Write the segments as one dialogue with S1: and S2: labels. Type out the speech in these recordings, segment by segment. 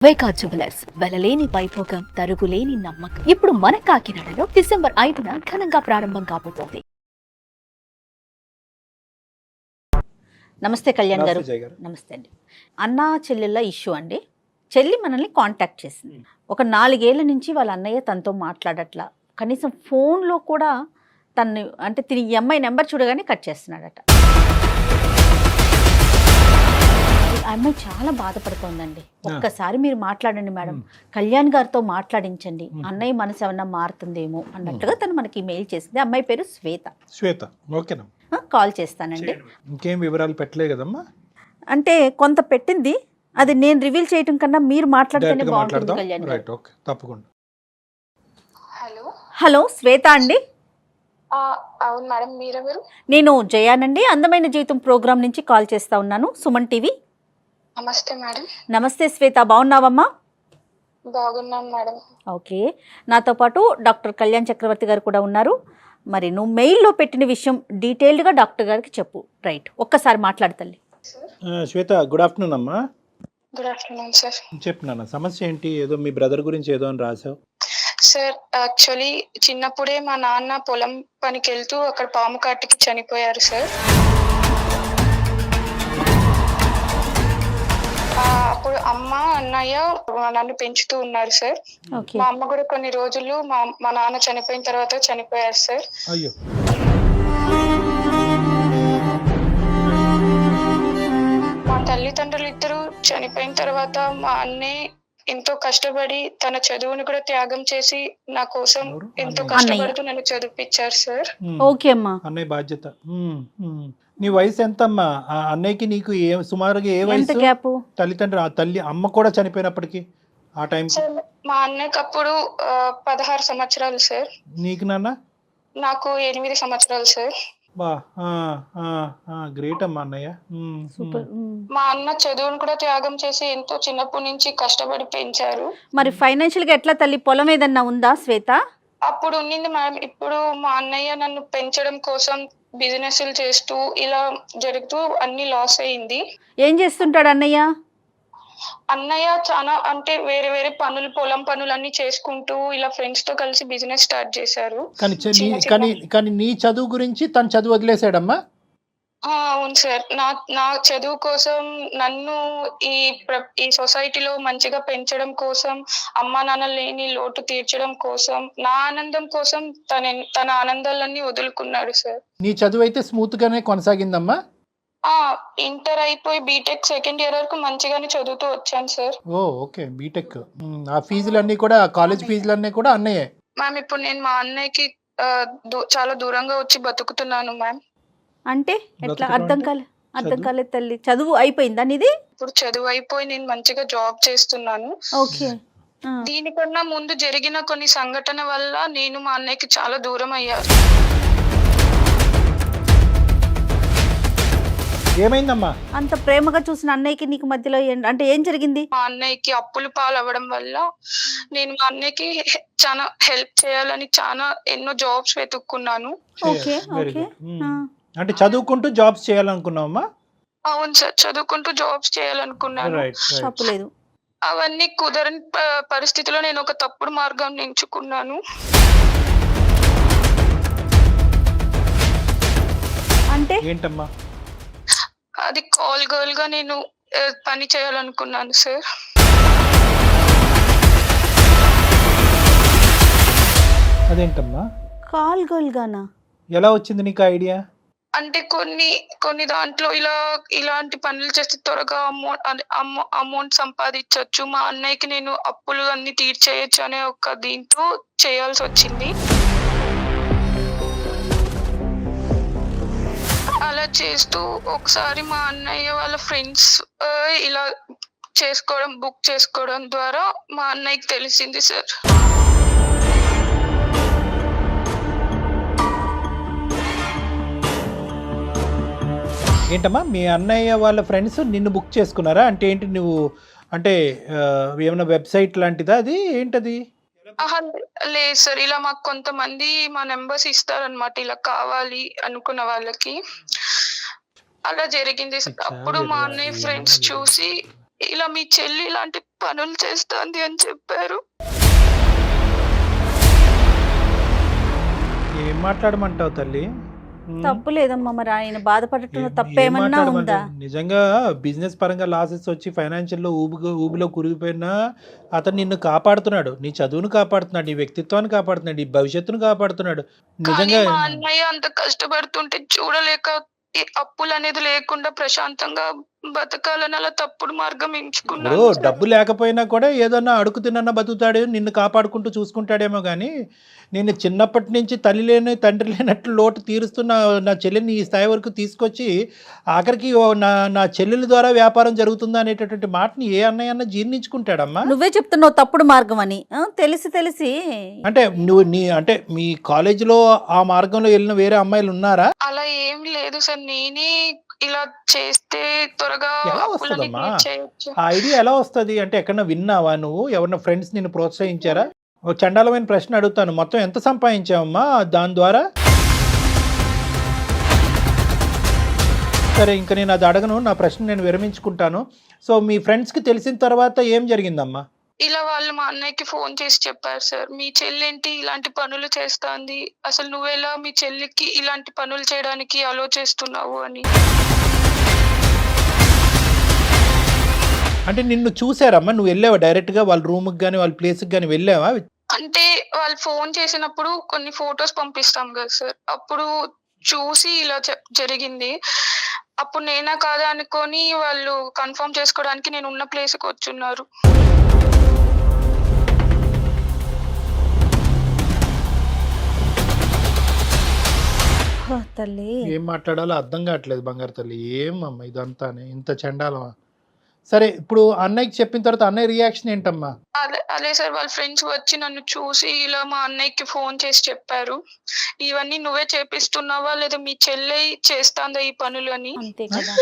S1: వైకా jewellers వెలలేని Vaibhogam తరుగులేని నమ్మకం. ఇప్పుడు మన కాకినాడలో డిసెంబర్ 5న ఘనంగా ప్రారంభం కాబోతోంది.
S2: నమస్తే కళ్యాణ్ గారు.
S3: జై గారు.
S2: నమస్తే అండి. అన్నా చెల్లెళ్ళ ఇష్యూ అండి. చెల్లి మనల్ని కాంటాక్ట్ చేసింది. ఒక 4 ఏళ్ల నుంచి వాళ్ళ అన్నయ్య తనతో మాట్లాడట్లా, కనీసం ఫోన్లో కూడా తను అంటే తిని ఈ అమ్మాయి నెంబర్ చూడగానే కట్ చేస్తున్నాడట. ఆ అమ్మాయి చాలా బాధపడుతోందండి. ఒక్కసారి మీరు మాట్లాడండి మేడం, కళ్యాణ్ గారితో మాట్లాడించండి, అన్నయ్య మనసు ఏమన్నా మారుతుందేమో అన్నట్టుగా తను మనకి మెయిల్ చేసింది. అమ్మాయి పేరు శ్వేత.
S3: ఓకేనా,
S2: కాల్ చేస్తానండి.
S3: ఇంకేం వివరాలు పెట్టలే కదమ్మా?
S2: అంటే కొంత పెట్టింది, అది నేను రివీల్ చేయటం కన్నా మీరు మాట్లాడితేనే
S3: డైరెక్ట్గా
S2: బాగుంటుంది
S3: మాట్లాడదాం.
S2: కళ్యాణ్ గారు.
S3: రైట్, ఓకే, తప్పకుండా.
S2: హలో శ్వేత అండి.
S4: అవును మేడం, మీరెవరు?
S2: నేను జయానండి, అందమైన జీవితం ప్రోగ్రామ్ నుంచి కాల్ చేస్తా ఉన్నాను, సుమన్ టీవీ.
S4: నమస్తే మేడం.
S2: నమస్తే శ్వేత, బాగున్నావమ్మా?
S4: బాగున్నాను మేడం.
S2: ఓకే, నాతో పాటు డాక్టర్ కళ్యాణ్ చక్రవర్తి గారు కూడా ఉన్నారు. మరి నువ్వు మెయిల్లో పెట్టిన విషయం డీటెయిల్డ్గా డాక్టర్ గారికి చెప్పు. రైట్, ఒక్కసారి మాట్లాడతల్లి.
S3: శ్వేత, గుడ్ ఆఫ్టర్నూన్ అమ్మా.
S4: Good afternoon sir.
S3: చెప్పు నాన్న, సమస్య ఏంటి? ఏదో మీ బ్రదర్ గురించి ఏదో అని రాసావు.
S4: సార్, యాక్చువల్లీ చిన్నప్పుడే మా నాన్న పొలం పనికి వెళ్తూ అక్కడ పాము కాటికి చనిపోయారు సార్. అప్పుడు అమ్మ అన్నయ్య నన్ను పెంచుతూ ఉన్నారు సార్.
S2: ఓకే,
S4: మా అమ్మ కూడా కొన్ని రోజులు మా నాన్న చనిపోయిన తర్వాత చనిపోయారు సార్.
S3: అయ్యో,
S4: మా తల్లిదండ్రులు ఇద్దరు చనిపోయిన తర్వాత మా అన్నయ్య ఎంతో కష్టపడి తన చదువుని కూడా త్యాగం చేసి నా కోసం ఎంతో కష్టపడుతూ నన్ను చదివిపించారు సార్.
S2: ఓకే అమ్మా.
S3: అన్నయ్య బాధ్యత. నీ వయసు ఎంత అమ్మా? ఆ అన్నయ్యకి నీకు సుమారుగా ఏ
S2: ఎంత
S3: వయసు?
S2: గ్యాప్?
S3: తల్లిదండ్రులు, ఆ తల్లి అమ్మ కూడా చనిపోయినప్పటికీ ఆ టైం
S4: సార్, మా అన్నయ్యకి అప్పుడు 16 సంవత్సరాలు సార్.
S3: నీకు నాన్న?
S4: నాకు 8 సంవత్సరాలు సార్.
S3: బా, గ్రేట్ అమ్మా అన్నయ్య.
S2: సూపర్.
S4: మా అన్న చదువును కూడా త్యాగం చేసి ఎంతో చిన్నప్పటి నుంచి కష్టపడి పెంచారు.
S2: మరి ఫైనాన్షియల్ గా ఎట్లా తల్లి? పొలం ఏదన్నా ఉందా శ్వేత?
S4: అప్పుడు ఉన్నింది మేడం. ఇప్పుడు మా అన్నయ్య నన్ను పెంచడం కోసం బిజినెస్లు చేస్తూ ఇలా జరుగుతూ అన్ని లాస్ అయింది.
S2: ఏం చేస్తుంటాడు అన్నయ్య?
S4: అన్నయ్య చాలా అంటే వేరే వేరే పనులు, పొలం పనులు అన్ని చేసుకుంటూ ఇలా ఫ్రెండ్స్ తో కలిసి బిజినెస్ స్టార్ట్ చేశారు.
S3: కానీ నీ చదువు గురించి తను చదువు వదిలేసాడమ్మా?
S4: అవును సార్. నా చదువు కోసం నన్ను ఈ సొసైటీలో మంచిగా పెంచడం కోసం, అమ్మా నాన్న లేని లోటు తీర్చడం కోసం, నా ఆనందం కోసం తన ఆనందాలన్నీ వదులుకున్నాడు సార్.
S3: నీ చదువు అయితే స్మూత్ గానే కొనసాగిందమ్మా?
S4: ఇంటర్ అయిపోయి బీటెక్ సెకండ్ ఇయర్ వరకు మంచిగానే చదువుతూ వచ్చాను సార్.
S3: Okay, BTech. ఆ ఫీజులన్నీ కూడా, కాలేజ్ ఫీజులన్నీ కూడా అన్నయ్యే?
S4: మ్యామ్, ఇప్పుడు నేను మా అన్నయ్యకి చాలా దూరంగా వచ్చి బతుకుతున్నాను మ్యామ్.
S2: అంటే ఎట్లా? అర్థం కాలేదు తల్లి. చదువు అయిపోయిందా నీది?
S4: ఇప్పుడు చదువు అయిపోయి నేను మంచిగా జాబ్ చేస్తున్నాను.
S2: ఓకే.
S4: దీనికన్నా ముందు జరిగిన కొన్ని సంఘటన వల్ల నేను మా అన్నయ్యకి చాలా దూరం అయ్యాను.
S3: ఏమైందమ్మా?
S2: అంత ప్రేమగా చూసిన అన్నయ్యకి నీకు మధ్యలో అంటే ఏం జరిగింది?
S4: మా అన్నయ్యకి అప్పులు పాలవ్వడం వల్ల నేను మా అన్నయ్యకి చాలా హెల్ప్ చేయాలని చాలా ఎన్నో జాబ్స్ వెతుక్కున్నాను.
S2: Okay, okay.
S3: అంటే చదువుకుంటూ జాబ్స్ చేయాలనుకున్నావమ్మా?
S4: అవును సార్, చదువుకుంటూ జాబ్స్ చేయాలనుకున్నాను.
S2: తప్పులేదు.
S4: అవన్నీ కుదరని పరిస్థితిలో నేను ఒక తప్పుడు మార్గాన్ని ఎంచుకున్నాను.
S2: అంటే
S3: ఏంటమ్మా?
S4: అది కాల్ గర్ల్ గా నేను పని చేయాలనుకున్నాను సార్.
S3: అదేంటమ్మా?
S2: కాల్ గర్ల్ గానా?
S3: ఎలా వచ్చింది నీకు ఐడియా?
S4: అంటే కొన్ని దాంట్లో ఇలాంటి పనులు చేస్తే త్వరగా అమౌంట్ సంపాదించవచ్చు, మా అన్నయ్యకి నేను అప్పులు అన్ని తీర్చేయచ్చు అనే ఒక దీంతో చేయాల్సి వచ్చింది. అలా చేస్తూ ఒకసారి మా అన్నయ్య వాళ్ళ ఫ్రెండ్స్ ఇలా బుక్ చేసుకోవడం ద్వారా మా అన్నయ్యకి తెలిసింది సార్.
S3: ఏంటమ్మా, మీ అన్నయ్య వాళ్ళ ఫ్రెండ్స్ నిన్ను బుక్ చేసుకున్నారా? అంటే ఏంటి, నువ్వు అంటే ఏమైనా వెబ్సైట్ లాంటిదా అది? ఏంటది?
S4: లేదు సార్, ఇలా మాకు కొంతమంది మా నెంబర్స్ ఇస్తారనమాట, ఇలా కావాలి అనుకున్న వాళ్ళకి. అలా జరిగింది. అప్పుడు మా అన్నయ్య ఫ్రెండ్స్ చూసి ఇలా మీ చెల్లి ఇలాంటి పనులు చేస్తుంది అని చెప్పారు.
S3: ఏం మాట్లాడమంటావు తల్లి?
S2: తప్పు లేదమ్మా, మరి ఆయన బాధపడటంలో
S3: ఏం
S2: తప్పేమన్నా ఉందా?
S3: మాట్లాడమంటావు? నిజంగా బిజినెస్ పరంగా లాసెస్ వచ్చి ఫైనాన్షియల్లో ఊబిలో కురిగిపోయినా అతను నిన్ను కాపాడుతున్నాడు, నీ చదువును కాపాడుతున్నాడు, నీ వ్యక్తిత్వాన్ని కాపాడుతున్నాడు, నీ భవిష్యత్తును కాపాడుతున్నాడు.
S4: కానీ
S3: నిజంగా
S4: మా అన్నయ్య అంత కష్టపడుతుంటే చూడలేక ఈ అప్పులు అనేది లేకుండా ప్రశాంతంగా బతకాలని అలా తప్పుడు మార్గం
S3: ఇప్పుడు
S4: ఎంచుకున్నాను సార్.
S3: డబ్బు లేకపోయినా కూడా ఏదన్నా అడుగు తిన్నా బతుకుతాడు, నిన్ను కాపాడుకుంటూ చూసుకుంటాడేమో కానీ నేను చిన్నప్పటి నుంచి తల్లి లేని తండ్రి లేనట్లు లోటు తీరుస్తున్న నా చెల్లిని ఈ స్థాయి వరకు తీసుకొచ్చి ఆఖరికి నా చెల్లెల ద్వారా వ్యాపారం జరుగుతుందా అనేటటువంటి మాటని ఏ అన్నయ్య అన్న జీర్ణించుకుంటాడమ్మా?
S2: నువ్వే చెప్తున్నావు తప్పుడు మార్గం అని. తెలిసి తెలిసి
S3: అంటే నువ్వు అంటే మీ కాలేజీలో ఆ మార్గంలో వెళ్ళిన వేరే అమ్మాయిలు ఉన్నారా?
S4: అలా ఏం లేదు సార్, నేనే ఇలా చేస్తే త్వరగా
S3: ఎలా
S4: అప్పులని
S3: వస్తుందమ్మా
S4: చేయొచ్చు.
S3: ఆ ఐడియా? ఎలా వస్తుంది అంటే ఎక్కడన్నా విన్నావా నువ్వు? ఎవరన్నా ఫ్రెండ్స్ నిన్ను ప్రోత్సహించారా? ఒక చండాలమైన ప్రశ్న అడుగుతాను, మొత్తం ఎంత సంపాదించావమ్మా దాని ద్వారా? సరే, ఇంకా నేను అది అడగను, నా ప్రశ్న నేను విరమించుకుంటాను. సో మీ ఫ్రెండ్స్కి తెలిసిన తర్వాత ఏం జరిగిందమ్మా?
S4: ఇలా వాళ్ళు మా అన్నయ్యకి ఫోన్ చేసి చెప్పారు సార్, మీ చెల్లేంటి ఇలాంటి పనులు చేస్తాంది, అసలు నువ్వెలా మీ చెల్లికి ఇలాంటి పనులు చేయడానికి అలో చేస్తున్నావు అని.
S3: అంటే నిన్ను చూసారమ్మా? నువ్వు వెళ్ళావా డైరెక్ట్గా వాళ్ళ రూమ్కి కానీ వాళ్ళ ప్లేస్కి కానీ వెళ్ళావా?
S4: అంటే వాళ్ళు ఫోన్ చేసినప్పుడు కొన్ని ఫొటోస్ పంపిస్తాం కదా సార్, అప్పుడు చూసి ఇలా జరిగింది. అప్పుడు నేనా కాదా అనుకొని వాళ్ళు కన్ఫర్మ్ చేసుకోవడానికి నేను ఉన్న ప్లేస్కి వచ్చున్నారు.
S2: తల్లి
S3: ఏం మాట్లాడాలో అర్థం కావట్లేదు బంగారు తల్లి. ఏమమ్మా ఇదంతానే, ఇంత చండాలమా? సరే, ఇప్పుడు అన్నయ్యకి చెప్పిన తర్వాత అన్నయ్య రియాక్షన్ ఏంటమ్మా?
S4: అదే సార్, వాళ్ళ ఫ్రెండ్స్ వచ్చి నన్ను చూసి ఇలా మా అన్నయ్యకి ఫోన్ చేసి చెప్పారు, ఇవన్నీ నువ్వే చేపిస్తున్నావా లేదా మీ చెల్లె చేస్తాందా ఈ పనులు అని.
S2: అంతే కదా.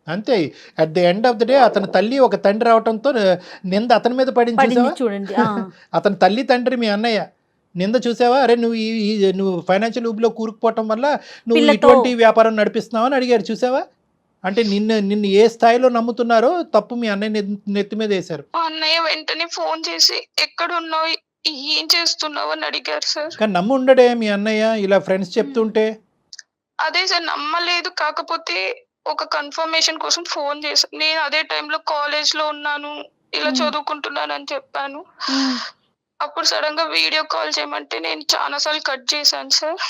S3: అంతే. At the end of the day అతని తల్లి ఒక తండ్రి అవటంతో నింద అతని మీద పడింది
S2: పడింది
S3: చూసావా?
S2: చూడండి.
S3: అతని తల్లి తండ్రి మీ అన్నయ్య నింద చూసావా? అరే నువ్వు ఫైనాన్షియల్ ఊబిలో కూరుకుపోవటం వల్ల నువ్వు
S2: పిల్లతో-
S3: ఇటువంటి వ్యాపారం నడిపిస్తున్నావు అని అడిగారు చూసావా? అంటే నిన్ను ఏ స్థాయిలో నమ్ముతున్నారో తప్పు మీ అన్నయ్య నెత్తి మీద వేశారు.
S4: మా అన్నయ్య వెంటనే ఫోన్ చేసి ఎక్కడున్నావు, ఏం చేస్తున్నావు అని అడిగారు సార్.
S3: కానీ నమ్ము ఉండడే మీ అన్నయ్య ఇలా ఫ్రెండ్స్ చెప్తుంటే?
S4: అదే సార్, నమ్మలేదు. కాకపోతే ఒక కన్ఫర్మేషన్ కోసం ఫోన్ చేశాను. నేను అదే టైంలో కాలేజ్ లో ఉన్నాను, ఇలా చదువుకుంటున్నాను అని చెప్పాను. అప్పుడు సడన్ గా వీడియో కాల్ చేయమంటే నేను చాలా సార్లు కట్ చేశాను సార్.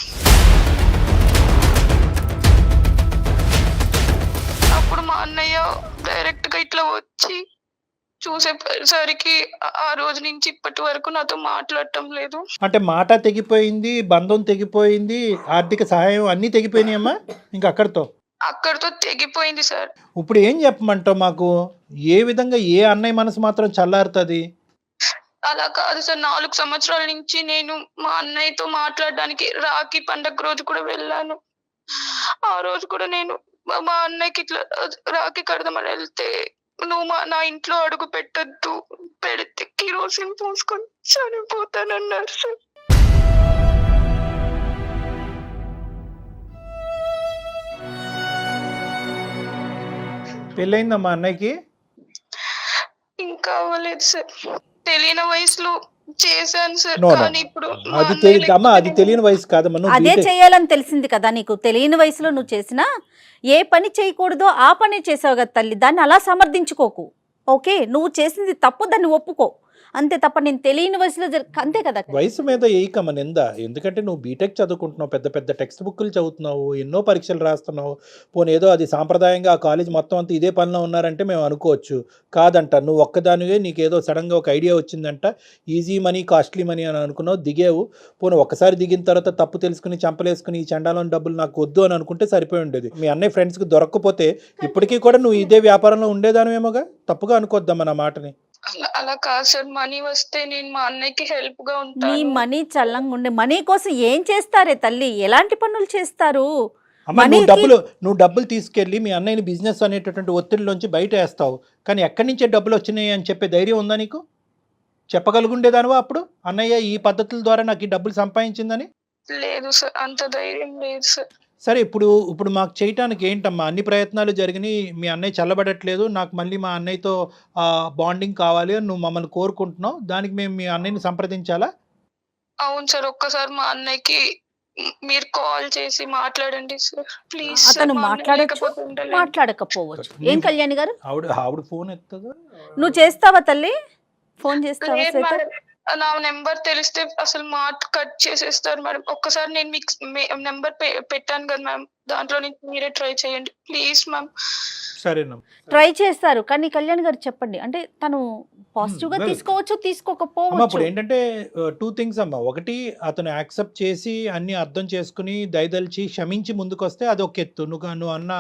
S4: అప్పుడు మా అన్నయ్య డైరెక్ట్ గా ఇట్లా వచ్చి చూసేసరికి ఆ రోజు నుంచి ఇప్పటి వరకు నాతో మాట్లాడటం లేదు.
S3: అంటే మాట తెగిపోయింది, బంధం తెగిపోయింది, ఆర్థిక సహాయం అన్నీ తెగిపోయినాయమ్మా ఇంకా
S4: అక్కడితో తెగిపోయింది సార్.
S3: ఇప్పుడు ఏం చెప్పమంటావు మాకు? ఏ విధంగా ఏ అన్నయ్య మనసు మాత్రం చల్లారుతుంది?
S4: అలా కాదు సార్, 4 సంవత్సరాల నుంచి నేను మా అన్నయ్యతో మాట్లాడడానికి రాఖీ పండగ రోజు కూడా వెళ్ళాను. ఆ రోజు కూడా నేను మా అన్నయ్యకి ఇట్లా రాఖీ కడదామని వెళ్తే, నువ్వు నా ఇంట్లో అడుగు పెట్టద్దు, పెడితే కిరోసిన్ పోసుకొని చనిపోతానన్నారు సార్.
S3: పెళ్ళయిందమ్మా అన్నయ్యకి?
S4: ఇంకా అవ్వలేదు సార్, తెలియని వయసులో చేశాను సార్.
S3: No, no.
S4: కానీ ఇప్పుడు మా
S3: అది
S4: అన్నయ్య
S3: అమ్మా, అది తెలియని వయసు కాదమ్మా. నువ్వు
S2: అదే
S3: బీటెక్
S2: చేయాలని తెలిసింది కదా నీకు. తెలియని వయసులో నువ్వు చేసినా ఏ పని చేయకూడదో ఆ పని చేసావు కదా తల్లి. దాన్ని అలా సమర్థించుకోకు. ఓకే, నువ్వు చేసింది తప్పు, దాన్ని ఒప్పుకో అంతే తప్ప నేను తెలియని వయసులో అంతే కదా.
S3: వయసు మీద ఏకమ్మ నింద. ఎందుకంటే నువ్వు బీటెక్ చదువుకుంటున్నావు, పెద్ద పెద్ద టెక్స్ట్ బుక్లు చదువుతున్నావు, ఎన్నో పరీక్షలు రాస్తున్నావు. పోనీ ఏదో అది సాంప్రదాయంగా ఆ కాలేజ్ మొత్తం అంతా ఇదే పనిలో ఉన్నారంటే మేము అనుకోవచ్చు. కాదంట, నువ్వు ఒక్కదానివే నీకేదో సడన్గా ఒక ఐడియా వచ్చిందంట, ఈజీ మనీ కాస్ట్లీ మనీ అని అనుకున్నావు, దిగావు. పోనీ ఒక్కసారి దిగిన తర్వాత తప్పు తెలుసుకుని చంపలేసుకుని ఈ చండాలం డబ్బులు నాకు వద్దు అని అనుకుంటే సరిపోయి ఉండేది. మీ అన్నయ్య ఫ్రెండ్స్కి దొరక్కపోతే ఇప్పటికీ కూడా నువ్వు ఇదే వ్యాపారంలో ఉండేదానివేమోగా. తప్పుగా అనుకోద్దమ్మా నా మాటని.
S4: అలా కాదు సార్, మనీ వస్తే నేను మా అన్నయ్యకి హెల్ప్ గా
S2: నీ
S4: ఉంటాను.
S2: మనీ చల్లంగా ఉండే మనీ కోసం ఏం చేస్తారే తల్లి, ఎలాంటి పనులు చేస్తారు?
S3: అమ్మ, నువ్వు డబ్బులు తీసుకెళ్ళి మీ అన్నయ్యని బిజినెస్ అనేటటువంటి ఒత్తిడిలోంచి బయట వేస్తావు, కానీ ఎక్కడి నుంచే డబ్బులు వచ్చినాయి అని చెప్పే ధైర్యం ఉందా నీకు? చెప్పగలుగుండేదానివా అప్పుడు అన్నయ్య ఈ పద్ధతుల ద్వారా నాకు ఈ డబ్బులు సంపాదించిందని?
S4: లేదు సార్, అంత ధైర్యం లేదు సార్.
S3: సరే ఇప్పుడు ఇప్పుడు మాకు చేయటానికి ఏంటమ్మా, అన్ని ప్రయత్నాలు జరిగినాయి, మీ అన్నయ్య చల్లబడట్లేదు, నాకు మళ్ళీ మా అన్నయ్యతో బాండింగ్ కావాలి అని నువ్వు మమ్మల్ని కోరుకుంటున్నావు, దానికి మేము మీ అన్నయ్యని సంప్రదించాలా?
S4: అవును సార్, ఒక్కసారి మా అన్నయ్యకి మీరు కాల్ చేసి మాట్లాడండి సార్ ప్లీజ్.
S2: అతను మాట్లాడచ్చు, మాట్లాడకపోవచ్చు. ఏం కళ్యాణి గారు,
S3: ఆవిడ ఫోన్ ఎత్తదా?
S2: నువ్వు చేస్తావా తల్లి, ఫోన్ చేస్తావా శ్వేత?
S4: నా నెంబర్ తెలిస్తే అసలు మాట కట్ చేసేస్తారు మేడం. ఒక్కసారి నేను మీకు నెంబర్ పెట్టాను కదా మ్యామ్, దాంట్లో నుంచి మీరే ట్రై చేయండి ప్లీజ్ మ్యామ్.
S3: సరేనమ్మా.
S2: ట్రై చేస్తారు, కానీ కళ్యాణ్ గారు చెప్పండి, అంటే తను పాజిటివ్ గా
S3: well,
S2: తీసుకోవచ్చు,
S3: అమ్మ
S2: తీసుకోకపోవచ్చు.
S3: ఇప్పుడు ఏంటంటే 2 థింగ్స్ అమ్మా. ఒకటి, అతను యాక్సెప్ట్ చేసి అన్ని అర్థం చేసుకుని దయదలిచి క్షమించి ముందుకొస్తే అది ఒక ఎత్తు, నువ్వు అన్న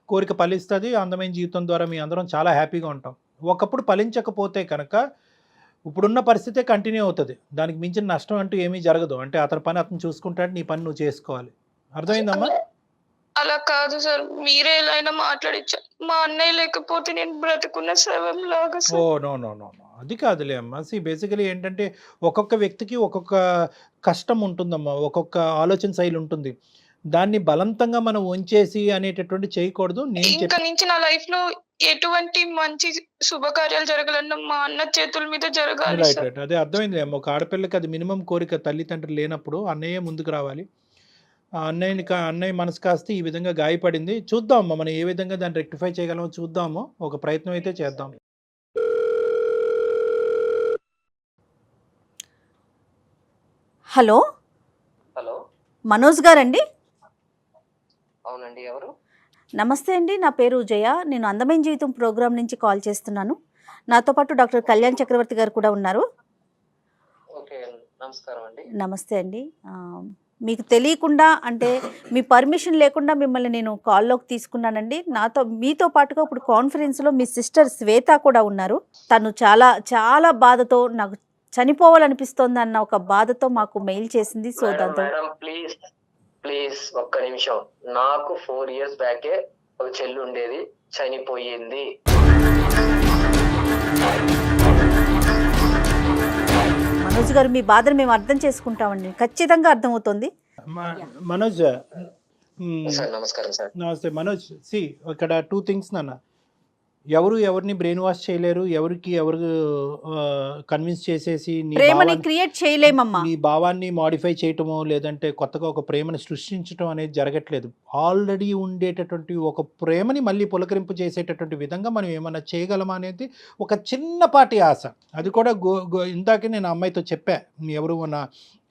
S3: కోరిక ఫలిస్తుంది, అందమైన జీవితం ద్వారా మీ అందరం చాలా హ్యాపీగా ఉంటాం. ఒకప్పుడు ఫలించకపోతే కనుక ఇప్పుడున్న పరిస్థితే కంటిన్యూ అవుతుంది, దానికి మించిన నష్టం అంటూ ఏమీ జరగదు. అంటే అతని పని అతను చూసుకుంటాడు, నీ పని నువ్వు చేసుకోవాలి. అర్థమైందమ్మా?
S4: అలా కాదు సార్, మీరే ఎలా అయినా మాట్లాడించారు. మా అన్నయ్య లేకపోతే నేను బ్రతుకున్న శవం లాగా
S3: ఓ
S4: sir.
S3: No no no no, అది కాదులే అమ్మా. బేసికలీ ఏంటంటే ఒక్కొక్క వ్యక్తికి ఒక్కొక్క కష్టం ఉంటుందమ్మా, ఒక్కొక్క ఆలోచన శైలి ఉంటుంది. దాన్ని బలవంతంగా మనం ఉంచేసి అనేటటువంటి చేయకూడదు. నేను
S4: ఇంకా నుంచి నా లైఫ్ లో ఎటువంటి మంచి శుభకార్యాలు జరగాలన్నా మా అన్న చేతుల మీద జరగాలి
S3: రైట్
S4: సార్.
S3: రైట్, అదే అర్థమైంది అమ్మ. ఒక ఆడపిల్లకి అది మినిమం కోరిక, తల్లిదండ్రులు లేనప్పుడు అన్నయ్య ముందుకు రావాలి. ఆ అన్నయ్య మనసు కాస్త ఈ విధంగా గాయపడింది. చూద్దాం అమ్మ, మనం ఏ విధంగా దాన్ని రెక్టిఫై చేయగలమో చూద్దాము, ఒక ప్రయత్నం అయితే చేద్దాం.
S2: హలో,
S5: హలో,
S2: మనోజ్ గారండి?
S5: అవునండి, ఎవరు?
S2: నమస్తే అండి, నా పేరు జయ, నేను అందమైన జీవితం ప్రోగ్రాం నుంచి కాల్ చేస్తున్నాను. నాతో పాటు డాక్టర్ కళ్యాణ్ చక్రవర్తి గారు కూడా ఉన్నారు.
S5: ఓకే, నమస్కారం అండి.
S2: నమస్తే అండి. మీకు తెలియకుండా, అంటే మీ పర్మిషన్ లేకుండా మిమ్మల్ని నేను కాల్లోకి తీసుకున్నానండి. మీతో పాటుగా ఇప్పుడు కాన్ఫరెన్స్లో మీ సిస్టర్ శ్వేత కూడా ఉన్నారు. తను చాలా చాలా బాధతో, నాకు చనిపోవాలనిపిస్తోంది అన్న ఒక బాధతో మాకు మెయిల్ చేసింది. సో దాంతో
S5: మేడం ప్లీజ్ ప్లీజ్ ఒక్క నిమిషం. నాకు 4 years బ్యాకే ఒక చెల్లి ఉండేది, చనిపోయింది.
S2: మనోజ్ గారు, మీ బాధను మేము అర్థం చేసుకుంటామండి, ఖచ్చితంగా అర్థమవుతుంది.
S3: మనోజ్,
S5: సార్ నమస్కారం సార్.
S3: నమస్తే మనోజ్. ఇక్కడ 2 థింగ్స్ నాన్న. ఎవరిని బ్రెయిన్ వాష్ చేయలేరు, ఎవరు కన్విన్స్ చేసేసి
S2: ప్రేమని క్రియేట్ చేయలేమమ్మా.
S3: నీ భావాన్ని మాడిఫై చేయటమో లేదంటే కొత్తగా ఒక ప్రేమను సృష్టించడం అనేది జరగట్లేదు. ఆల్రెడీ ఉండేటటువంటి ఒక ప్రేమని మళ్ళీ పులకరింపు చేసేటటువంటి విధంగా మనం ఏమన్నా చేయగలమా అనేది ఒక చిన్నపాటి ఆశ. అది కూడా ఇందాకే నేను అమ్మాయితో చెప్పా, ఎవరు మన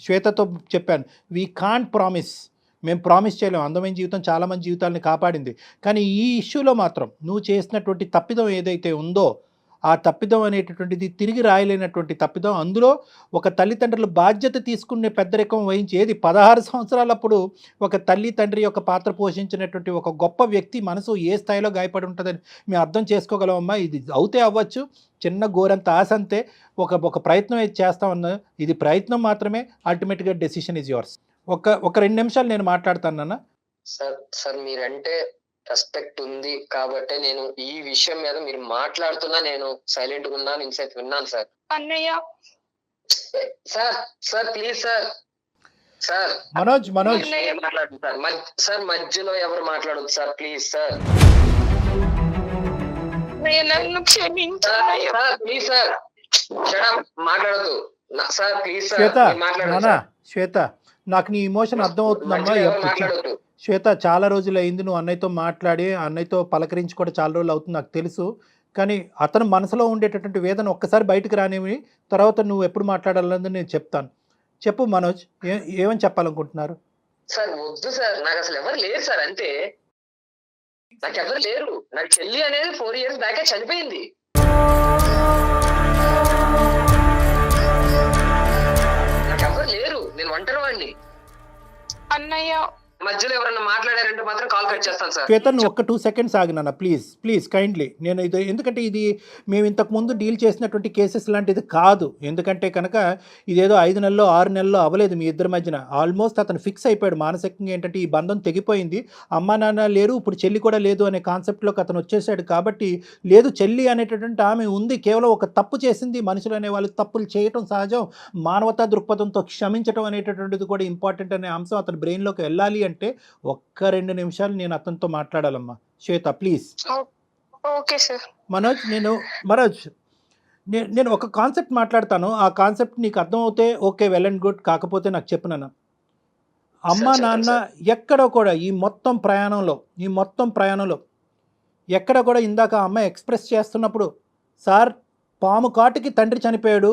S3: శ్వేతతో చెప్పాను, వీ కాంట్ ప్రామిస్, మేము ప్రామిస్ చేయలేము. అందమైన జీవితం చాలామంది జీవితాలని కాపాడింది, కానీ ఈ ఇష్యూలో మాత్రం నువ్వు చేసినటువంటి తప్పిదం ఏదైతే ఉందో ఆ తప్పిదం అనేటటువంటిది తిరిగి రాయలేనటువంటి తప్పిదం. అందులో ఒక తల్లిదండ్రుల బాధ్యత తీసుకునే పెద్దరికం వహించి, ఏది 16 సంవత్సరాలప్పుడు ఒక తల్లి తండ్రి యొక్క పాత్ర పోషించినటువంటి ఒక గొప్ప వ్యక్తి మనసు ఏ స్థాయిలో గాయపడి ఉంటుందని మేము అర్థం చేసుకోగలమమ్మా. ఇది అవుతే అవ్వచ్చు, చిన్న గోరంత ఆశ అంతే. ఒక ప్రయత్నం అయితే చేస్తామన్నా, ఇది ప్రయత్నం మాత్రమే, అల్టిమేట్గా డెసిషన్ ఈజ్ యువర్స్. ఒక 2 నిమిషాలు నేను మాట్లాడతాను నాన్న.
S5: సార్ మీరంటే రెస్పెక్ట్ ఉంది కాబట్టి నేను ఈ విషయం మీద మీరు మాట్లాడుతున్నా నేను సైలెంట్ గా ఉన్నాను, ఇన్సైట్ విన్నాను సార్.
S4: అన్నయ్య
S5: సార్ ప్లీజ్ సార్
S3: మనోజ్
S5: మాట్లాడండి సార్ మధ్యలో ఎవరు మాట్లాడొద్దు సార్, ప్లీజ్ సార్.
S4: నన్ను క్షమించు
S5: ప్లీజ్ సార్, మాట్లాడద్దు సార్, ప్లీజ్
S3: శ్వేత,
S5: సార్ మాట్లాడండి.
S3: శ్వేత, నాకు నీ ఇమోషన్ అర్థమవుతుందమ్మా.
S5: మాట్లాడొద్దు
S3: శ్వేత, చాలా రోజులు అయింది నువ్వు అన్నయ్యతో మాట్లాడి, అన్నయ్యతో పలకరించి కూడా చాలా రోజులు అవుతుంది నాకు తెలుసు. కానీ అతను మనసులో ఉండేటటువంటి వేదన ఒక్కసారి బయటకు రానివి, తర్వాత నువ్వు ఎప్పుడు మాట్లాడాలన్నది నేను చెప్తాను. చెప్పు మనోజ్, ఏమని చెప్పాలనుకుంటున్నారు?
S5: సార్ వద్దు సార్, నాకు అసలు ఎవరు లేరు సార్, అంతే. నాకు ఎవరు లేరు. నాకు చెల్లి అనేది 4 years బ్యాకే చనిపోయింది. నాకు ఎవరు లేరు, నేను ఒంటరి వాడిని.
S4: అన్నయ్య
S5: మధ్యలో ఎవరన్నా మాట్లాడారంటే మాత్రం కాల్ కట్ చేస్తాను సార్.
S3: శ్వేత, నువ్వు ఒక్క 2 seconds ఆగినా ప్లీజ్ కైండ్లీ. నేను ఇది ఎందుకంటే ఇది మేము ఇంతకుముందు డీల్ చేసినటువంటి కేసెస్ లాంటిది కాదు. ఎందుకంటే కనుక ఇదేదో 5 నెలల్లో 6 నెలల్లో అవ్వలేదు మీ ఇద్దరి మధ్యన. ఆల్మోస్ట్ అతను ఫిక్స్ అయిపోయాడు మానసికంగా. ఏంటంటే ఈ బంధం తెగిపోయింది, అమ్మా నాన్న లేరు, ఇప్పుడు చెల్లి కూడా లేదు అనే కాన్సెప్ట్లోకి అతను వచ్చేసాడు. కాబట్టి లేదు, చెల్లి అనేటటువంటి ఆమె ఉంది, కేవలం ఒక తప్పు చేసింది. మనుషులు అనే వాళ్ళు తప్పులు చేయటం సహజం, మానవతా దృక్పథంతో క్షమించడం అనేటటువంటిది కూడా ఇంపార్టెంట్ అనే అంశం అతని బ్రెయిన్లోకి వెళ్ళాలి అంటే ఎందుకంటే ఒక్క 2 నిమిషాలు నేను అతనితో మాట్లాడాలమ్మా. Shweta please.
S4: Okay sir.
S3: Manoj నేను ఒక కాన్సెప్ట్ మాట్లాడతాను. ఆ కాన్సెప్ట్ నీకు అర్థమవుతే ఓకే, వెల్ అండ్ గుడ్. కాకపోతే నాకు చెప్పు నాన్న, అమ్మ నాన్న ఎక్కడ కూడా ఈ మొత్తం ప్రయాణంలో ఎక్కడ కూడా ఇందాక ఆ అమ్మాయి ఎక్స్ప్రెస్ చేస్తున్నప్పుడు సార్ పాము కాటుకి తండ్రి చనిపోయాడు,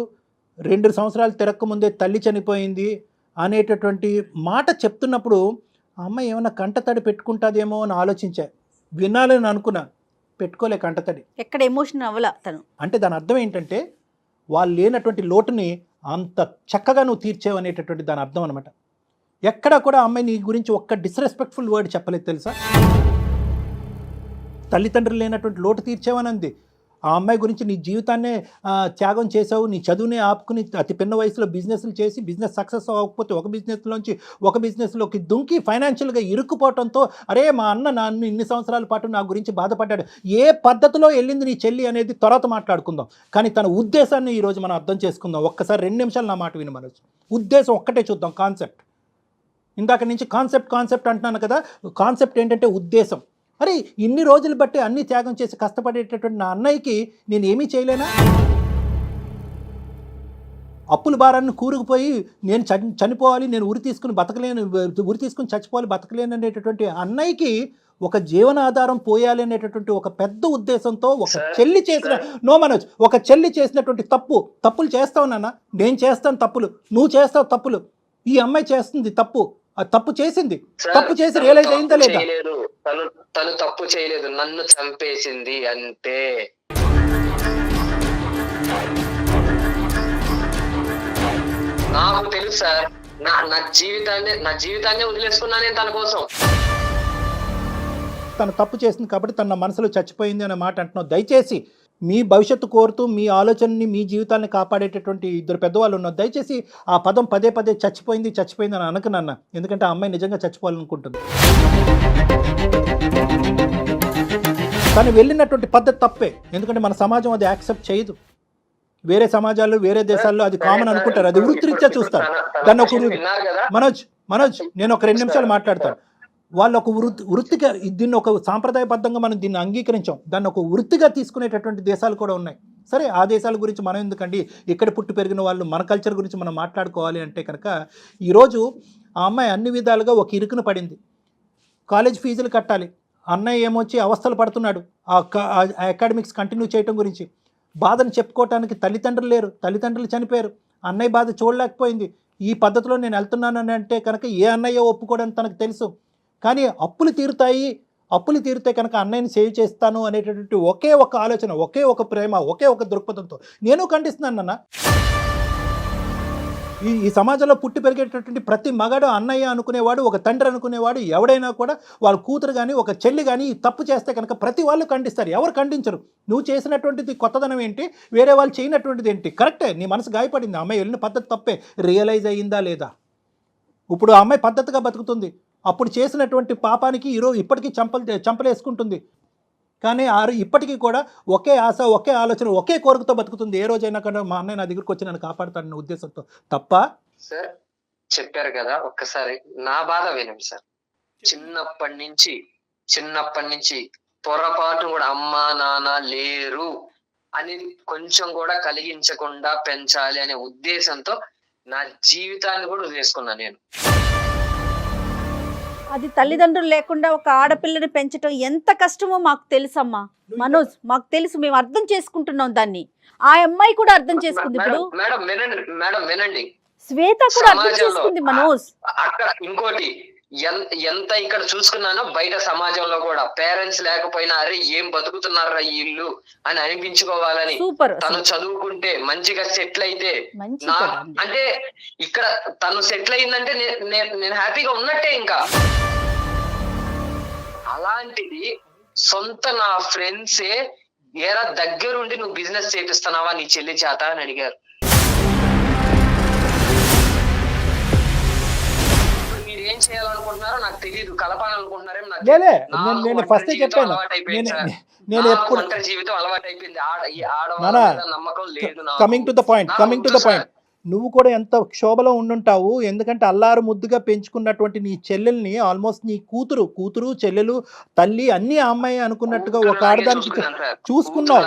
S3: 2 సంవత్సరాలు తిరక్క ముందే తల్లి చనిపోయింది అనేటటువంటి మాట చెప్తున్నప్పుడు ఆ అమ్మాయి ఏమైనా కంటతడి పెట్టుకుంటుందేమో అని ఆలోచించా, వినాలని అనుకున్నా, పెట్టుకోలే కంటతడి.
S2: ఎక్కడ ఎమోషన్ అవ్వాల తను.
S3: అంటే దాని అర్థం ఏంటంటే వాళ్ళు లేనటువంటి లోటుని అంత చక్కగా నువ్వు తీర్చేవు అనేటటువంటి దాని అర్థం అనమాట. ఎక్కడా కూడా అమ్మాయి నీ గురించి ఒక్క డిస్రెస్పెక్ట్ఫుల్ వర్డ్ చెప్పలేదు తెలుసా. తల్లిదండ్రులు లేనటువంటి లోటు తీర్చేవని అంది. ఆ అమ్మాయి గురించి నీ జీవితాన్నే త్యాగం చేసావు, నీ చదువునే ఆపుకుని అతి పిన్న వయసులో బిజినెస్లు చేసి బిజినెస్ సక్సెస్ అవ్వకపోతే ఒక బిజినెస్లోంచి ఒక బిజినెస్లోకి దుంకి ఫైనాన్షియల్గా ఇరుక్కుపోవడంతో అరే మా అన్న నన్ను ఇన్ని సంవత్సరాల పాటు నా గురించి బాధపడ్డాడు. ఏ పద్ధతిలో వెళ్ళింది నీ చెల్లి అనేది తర్వాత మాట్లాడుకుందాం, కానీ తన ఉద్దేశాన్ని ఈరోజు మనం అర్థం చేసుకుందాం. ఒక్కసారి 2 నిమిషాలు నా మాట విని మనోజ్. ఉద్దేశం ఒక్కటే చూద్దాం, కాన్సెప్ట్. ఇందాక నుంచి కాన్సెప్ట్ అంటున్నాను కదా, కాన్సెప్ట్ ఏంటంటే ఉద్దేశం. అరే ఇన్ని రోజులు బట్టి అన్ని త్యాగం చేసి కష్టపడేటటువంటి నా అన్నయ్యకి నేను ఏమీ చేయలేనా? అప్పుల భారాన్ని కూరుకుపోయి నేను చనిపోవాలి, నేను ఉరి తీసుకుని చచ్చిపోవాలి, బతకలేను అనేటటువంటి అన్నయ్యకి ఒక జీవనాధారం పోయాలి అనేటటువంటి ఒక పెద్ద ఉద్దేశంతో ఒక చెల్లి చేసిన మనోజ్, ఒక చెల్లి చేసినటువంటి తప్పులు చేస్తావు నాన్న, నేను చేస్తాను తప్పులు, నువ్వు చేస్తావు తప్పులు, ఈ అమ్మాయి చేస్తుంది తప్పు, ఆ తప్పు చేసింది, తప్పు చేసి రియలైజ్ అయిందా లేదా?
S5: తను తప్పు చేయలేదు, నన్ను చంపేసింది అంతే. నాకు తెలుసు సార్, నా జీవితాన్ని వదిలేసుకున్నా నేను తన కోసం.
S3: తను తప్పు చేసింది కాబట్టి తన మనసులో చచ్చిపోయింది అనే మాట అంటున్నావు. దయచేసి మీ భవిష్యత్తు కోరుతూ మీ ఆలోచనని మీ జీవితాన్ని కాపాడేటటువంటి 2 పెద్దవాళ్ళు ఉన్నారు. దయచేసి ఆ పదం పదే చచ్చిపోయింది అని అనకనన్న, ఎందుకంటే ఆ అమ్మాయి నిజంగా చచ్చిపోవాలనుకుంటుంది. తను వెళ్ళినటువంటి పద్ధతి తప్పే, ఎందుకంటే మన సమాజం అది యాక్సెప్ట్ చేయదు. వేరే సమాజాల్లో వేరే దేశాల్లో అది కామన్ అనుకుంటారు, అది వృత్తిరీత్యా చూస్తారు. దాన్ని ఒక మనోజ్ నేను ఒక 2 నిమిషాలు మాట్లాడతాను. వాళ్ళు ఒక వృత్తిగా దీన్ని ఒక సాంప్రదాయబద్ధంగా మనం దీన్ని అంగీకరించాం, దాన్ని ఒక వృత్తిగా తీసుకునేటటువంటి దేశాలు కూడా ఉన్నాయి. సరే ఆ దేశాల గురించి మనం ఎందుకండి, ఇక్కడ పుట్టి పెరిగిన వాళ్ళు మన కల్చర్ గురించి మనం మాట్లాడుకోవాలి అంటే కనుక ఈరోజు ఆ అమ్మాయి అన్ని విధాలుగా ఒక ఇరుకున పడింది. కాలేజ్ ఫీజులు కట్టాలి, అన్నయ్య ఏమొచ్చి అవస్థలు పడుతున్నాడు ఆ అకాడమిక్స్ కంటిన్యూ చేయడం గురించి. బాధను చెప్పుకోవటానికి తల్లిదండ్రులు లేరు, తల్లిదండ్రులు చనిపోయారు, అన్నయ్య బాధ చూడలేకపోయింది. ఈ పద్ధతిలో నేను వెళ్తున్నానని అంటే కనుక ఏ అన్నయ్య ఒప్పుకోవడానికి తనకు తెలుసు. కానీ అప్పులు తీరుతాయి కనుక అన్నయ్యని సేవ్ చేస్తాను అనేటటువంటి ఒకే ఒక ఆలోచన, ఒకే ఒక ప్రేమ, ఒకే ఒక దృక్పథంతో నేను ఖండిస్తున్నాను అన్న. ఈ సమాజంలో పుట్టి పెరిగేటటువంటి ప్రతి మగాడు అన్నయ్య అనుకునేవాడు, ఒక తండ్రి అనుకునేవాడు, ఎవడైనా కూడా వాళ్ళ కూతురు కానీ ఒక చెల్లి కానీ తప్పు చేస్తే కనుక ప్రతి వాళ్ళు ఖండిస్తారు, ఎవరు ఖండించరు. నువ్వు చేసినటువంటిది కొత్తదనం ఏంటి, వేరే వాళ్ళు చేయనటువంటిది ఏంటి? కరెక్టే, నీ మనసు గాయపడింది, అమ్మాయి వెళ్ళిన పద్ధతి తప్పే, రియలైజ్ అయ్యిందా లేదా? ఇప్పుడు ఆ అమ్మాయి పద్ధతిగా బతుకుతుంది, అప్పుడు చేసినటువంటి పాపానికి ఈరోజు ఇప్పటికీ చంపలేసుకుంటుంది. కానీ ఇప్పటికీ కూడా ఒకే ఆశ, ఒకే ఆలోచన, ఒకే కోరికతో బతుకుతుంది. ఏ రోజైనా కానీ మా అన్నయ్య నా దగ్గరికి వచ్చి నన్ను కాపాడుతాడన్న ఉద్దేశంతో తప్ప.
S5: సార్ చెప్పారు కదా, ఒక్కసారి నా బాధ వినండి సార్. చిన్నప్పటి నుంచి పొరపాటు కూడా అమ్మా నాన్న లేరు అనేది కొంచెం కూడా కలిగించకుండా పెంచాలి అనే ఉద్దేశంతో నా జీవితాన్ని కూడా వదిలేసుకున్నా నేను.
S2: అది తల్లిదండ్రులు లేకుండా ఒక ఆడపిల్లని పెంచడం ఎంత కష్టమో మాకు తెలుసమ్మా మనోజ్, మాకు తెలుసు, మేము అర్థం చేసుకుంటున్నాం దాన్ని. ఆ అమ్మాయి కూడా అర్థం చేసుకుంది. ఇప్పుడు
S5: మేడం వినండి,
S2: శ్వేత కూడా అర్థం చేసుకుంది మనోజ్.
S5: అక్కడ ఇంకోటి ఎంత ఇక్కడ చూసుకున్నానో బయట సమాజంలో కూడా పేరెంట్స్ లేకపోయినా అరే ఏం బతుకుతున్నారా వీళ్ళు అని అనిపించుకోవాలని. తను చదువుకుంటే మంచిగా సెటిల్ అయితే అంటే ఇక్కడ తను సెటిల్ అయిందంటే నేను హ్యాపీగా ఉన్నట్టే. ఇంకా అలాంటిది సొంత నా ఫ్రెండ్సే ఏరా దగ్గరుండి నువ్వు బిజినెస్ చేపిస్తున్నావా నీ చెల్లి చేత అని అడిగారు. ఏం చేయాలనుకుంటున్నారో నాకు తెలియదు, కలపాలనుకుంటున్నారేమో నాకు జీవితం అలవాటు అయిపోయింది, నమ్మకం లేదు.
S3: కమింగ్ టు ద పాయింట్ నువ్వు కూడా ఎంత క్షోభలో ఉండుంటావు. ఎందుకంటే అల్లారు ముద్దుగా పెంచుకున్నటువంటి నీ చెల్లెల్ని ఆల్మోస్ట్ నీ కూతురు చెల్లెలు తల్లి అన్నీ ఆ అమ్మాయి అనుకున్నట్టుగా ఒక ఆడదానికి చూసుకున్నావు.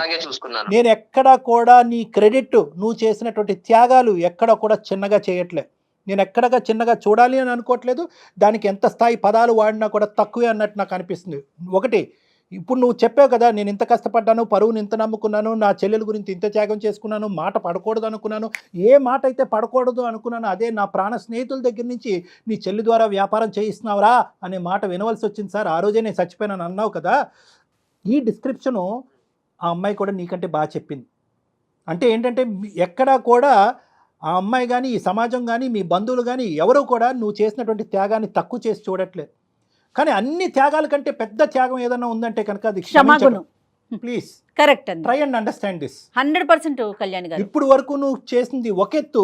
S3: నేను ఎక్కడా కూడా నీ క్రెడిట్ నువ్వు చేసినటువంటి త్యాగాలు ఎక్కడ కూడా చిన్నగా చేయట్లే. నేను ఎక్కడగా చిన్నగా చూడాలి అని అనుకోవట్లేదు. దానికి ఎంత స్థాయి పదాలు వాడినా కూడా తక్కువే అన్నట్టు నాకు అనిపిస్తుంది. ఒకటి, ఇప్పుడు నువ్వు చెప్పావు కదా, నేను ఇంత కష్టపడ్డాను, పరువుని ఇంత నమ్ముకున్నాను, నా చెల్లెల గురించి ఇంత త్యాగం చేసుకున్నాను, మాట పడకూడదు అనుకున్నాను. ఏ మాట అయితే పడకూడదు అనుకున్నాను అదే నా ప్రాణ స్నేహితుల దగ్గర నుంచి నీ చెల్లి ద్వారా వ్యాపారం చేయిస్తున్నావురా అనే మాట వినవలసి వచ్చింది సార్. ఆ రోజే నేను చచ్చిపోయానని అన్నావు కదా. ఈ డిస్క్రిప్షను ఆ అమ్మాయి కూడా నీకంటే బాగా చెప్పింది. అంటే ఏంటంటే ఎక్కడా కూడా ఆ అమ్మాయి కానీ, ఈ సమాజం కానీ, మీ బంధువులు కానీ ఎవరు కూడా నువ్వు చేసినటువంటి త్యాగాన్ని తక్కువ చేసి చూడట్లేదు. కానీ అన్ని త్యాగాల కంటే పెద్ద త్యాగం ఏదన్నా ఉందంటే కనుక అది
S2: క్షమాగుణం.
S3: ప్లీజ్
S2: కరెక్ట్ అండి.
S3: Try and understand this.
S2: 100% Kalyan గారు.
S3: ఇప్పుడు వరకు నువ్వు చేసింది ఒకెత్తు,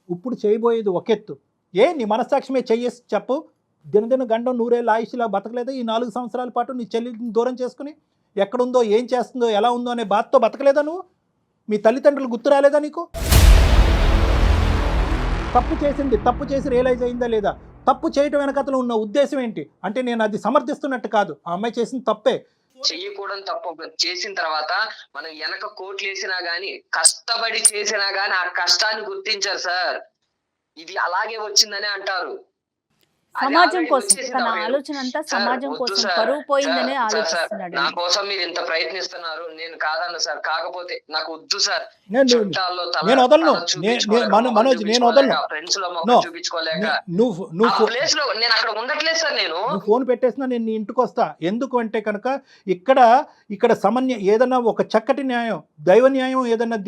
S3: ఇప్పుడు చేయబోయేది ఒకెత్తు. నీ మనస్సాక్షిమే చెయ్యేసి చెప్పు. దినదిన గండం నూరేళ్ళ ఆయుష్లా బతకలేదా ఈ 4 సంవత్సరాల పాటు? నీ చెల్లిని దూరం చేసుకుని ఎక్కడుందో, ఏం చేస్తుందో, ఎలా ఉందో అనే బాధతో బతకలేదా నువ్వు? మీ తల్లిదండ్రులు గుర్తు రాలేదా నీకు? తప్పు చేసి రియలైజ్ అయిందా లేదా? తప్పు చేయటం వెనకతలో ఉన్న ఉద్దేశం ఏంటి అంటే నేను అది సమర్థిస్తున్నట్టు కాదు, ఆ అమ్మాయి చేసింది తప్పే.
S5: చెయ్యకూడదు తప్పు చేసిన తర్వాత మనం వెనక కోట్లు వేసినా గానీ, కష్టపడి చేసినా గానీ ఆ కష్టాన్ని గుర్తించారు సార్. ఇది అలాగే వచ్చిందని అంటారు.
S2: సమాజం కోసం తన ఆలోచన అంతా సమాజం కోసం, పరువు పోయిందనే ఆలోచిస్తున్నాడు.
S5: నా కోసం మీరు ఇంత ప్రయత్నిస్తున్నారు, నేను కాదన్న సార్. కాకపోతే నాకు వద్దు సార్.
S3: నేను వదలను మనోజ్, నేను వదలను.
S5: ఫ్రెండ్స్ లో చూపించుకోలేక ప్లేస్ లో నేను అక్కడ ఉండట్లేదు సార్. నేను
S3: ఫోన్ పెట్టేసినా నేను నీ ఇంటికి వస్తా. ఎందుకు అంటే కనుక ఇక్కడ సమన్య ఏదన్నా ఒక చక్కటి న్యాయం, దైవ న్యాయం, ఏదన్నా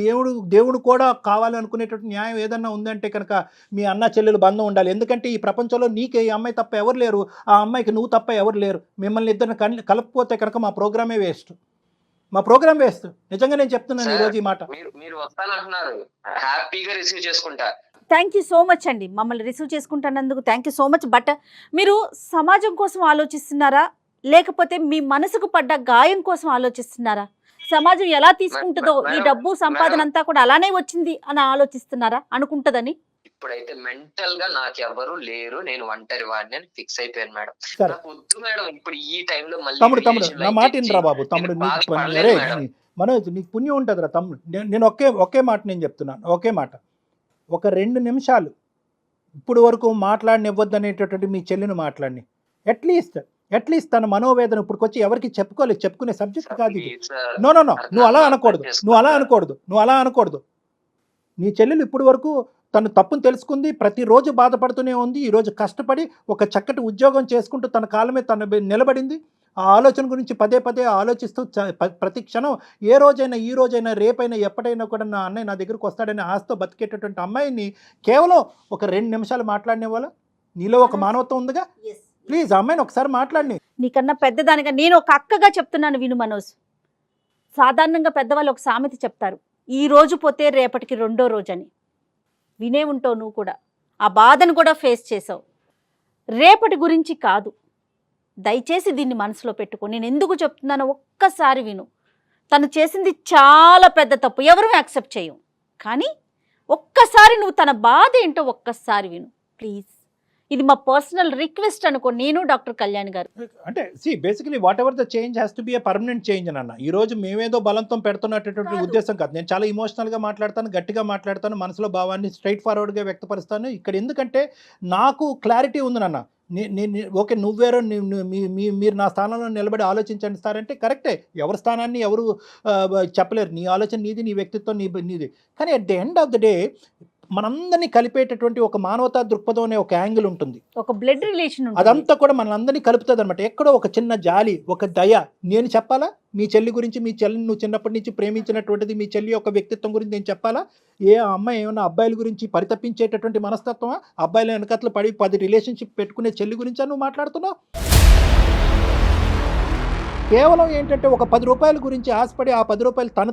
S3: దేవుడు కూడా కావాలి అనుకునేటువంటి న్యాయం ఏదన్నా ఉందంటే కనుక మీ అన్న చెల్లెలు బంధం ఉండాలి. ఎందుకంటే ఈ ప్రపంచంలో నీకే ఈ అమ్మాయి తప్ప ఎవరు లేరు, ఆ అమ్మాయికి నువ్వు తప్ప ఎవరు లేరు. మిమ్మల్ని ఇద్దరిని కలపకపోతే కనుక మా ప్రోగ్రామే వేస్ట్. నిజంగా నేను చెప్తున్నాను ఈ రోజు ఈ మాట.
S5: మీరు వస్తానంటున్నారు, హ్యాపీగా రిసీవ్ చేసుకుంటా.
S2: థ్యాంక్ యూ సో మచ్ అండి, మమ్మల్ని రిసీవ్ చేసుకుంటున్నందుకు thank you so much. But మీరు సమాజం కోసం ఆలోచిస్తున్నారా, లేకపోతే మీ మనసుకు పడ్డ గాయం కోసం ఆలోచిస్తున్నారా? సమాజం ఎలా తీసుకుంటుందో, ఈ డబ్బు సంపాదన అంతా కూడా అలానే వచ్చింది అని ఆలోచిస్తున్నారా? అనుకుంటదని
S5: ఇప్పుడైతే మెంటల్ గా నాకు ఎవరు లేరు, నేను ఒంటరి వాడిని అని ఫిక్స్ అయిపోయాను మేడం. నాకు వద్దు మేడం ఇప్పుడు ఈ టైంలో మళ్ళీ.
S3: తమ్ముడు నా మాట వినరా బాబు. తమ్ముడు మనోజ్ నీకు పుణ్యం ఉంటుందిరా తమ్ముడు. నేను ఒకే మాట నేను చెప్తున్నాను, ఒకే మాట. ఒక 2 నిమిషాలు ఇప్పుడు వరకు మాట్లాడనివ్వద్దు అనేటటువంటి మీ చెల్లిని మాట్లాడిని. అట్లీస్ట్ తన మనోవేదన ఇప్పుడుకొచ్చి ఎవరికి చెప్పుకునే సబ్జెక్ట్ కాదు ఇది. నో నువ్వు అలా అనకూడదు. నీ చెల్లెలు ఇప్పుడు వరకు తను తప్పును తెలుసుకుంది, ప్రతిరోజు బాధపడుతూనే ఉంది. ఈరోజు కష్టపడి ఒక చక్కటి ఉద్యోగం చేసుకుంటూ తన కాలమే తను నిలబడింది. ఆ ఆలోచన గురించి పదే ఆలోచిస్తూ ప్రతి క్షణం ఈ రోజైనా రేపైనా ఎప్పటికైనా కూడా నా అన్నయ్య నా దగ్గరకు వస్తాడని ఆశతో బతికేటటువంటి అమ్మాయిని కేవలం ఒక 2 నిమిషాలు మాట్లాడిన వాళ్ళ నీలో ఒక మానవత్వం ఉందిగా. ప్లీజ్ అమ్మాయిని ఒకసారి మాట్లాడి.
S2: నీకన్నా పెద్దదానిగా నేను ఒక అక్కగా చెప్తున్నాను, విను మనోజ్. సాధారణంగా పెద్దవాళ్ళు ఒక సామెత చెప్తారు, ఈ రోజు పోతే రేపటికి రెండో రోజు అని. వినే ఉంటావు నువ్వు కూడా, ఆ బాధను కూడా ఫేస్ చేసావు. రేపటి గురించి కాదు, దయచేసి దీన్ని మనసులో పెట్టుకో. నేను ఎందుకు చెప్తున్నానో ఒక్కసారి విను. తను చేసింది చాలా పెద్ద తప్పు, ఎవరూ యాక్సెప్ట్ చేయం. కానీ ఒక్కసారి నువ్వు తన బాధ ఏంటో ఒక్కసారి విను ప్లీజ్. ఇది మా పర్సనల్ రిక్వెస్ట్ అనుకో, నేను డాక్టర్ కళ్యాణ్ గారు.
S3: అంటే basically what ever the change has to be a permanent change అన్న. ఈ రోజు మేమేదో బలంతో పెడుతున్నటువంటి ఉద్దేశం కాదు. నేను చాలా ఇమోషనల్గా మాట్లాడతాను, గట్టిగా మాట్లాడతాను, మనసులో భావాన్ని స్ట్రైట్ ఫార్వర్డ్గా వ్యక్తపరుస్తాను. ఇక్కడ ఎందుకంటే నాకు క్లారిటీ ఉంది నాన్న. ఓకే నువ్వేరో మీరు నా స్థానంలో నిలబడి ఆలోచించండి సార్ అంటే కరెక్టే. ఎవరి స్థానాన్ని ఎవరు చెప్పలేరు. నీ ఆలోచన నీది, నీ వ్యక్తిత్వం నీది. కానీ at the end of the day మనందరినీ కలిపేటటువంటి ఒక మానవతా దృక్పథం అనే ఒక యాంగిల్ ఉంటుంది,
S2: ఒక బ్లడ్ రిలేషన్.
S3: అదంతా కూడా మనందరినీ కలుపుతుంది అనమాట. ఎక్కడో ఒక చిన్న జాలి, ఒక దయ. నేను చెప్పాలా మీ చెల్లి గురించి? మీ చెల్లిని నువ్వు చిన్నప్పటి నుంచి ప్రేమించినటువంటిది మీ చెల్లి యొక్క వ్యక్తిత్వం గురించి నేను చెప్పాలా? అమ్మాయి ఏమన్నా అబ్బాయిల గురించి పరితపించేటటువంటి మనస్తత్వమా? అబ్బాయిల వెనకట్లు పడి 10 రిలేషన్షిప్ పెట్టుకునే చెల్లి గురించా నువ్వు మాట్లాడుతున్నావు? కేవలం ఏంటంటే ఒక 10 రూపాయల గురించి ఆశపడి ఆ 10 రూపాయలు తన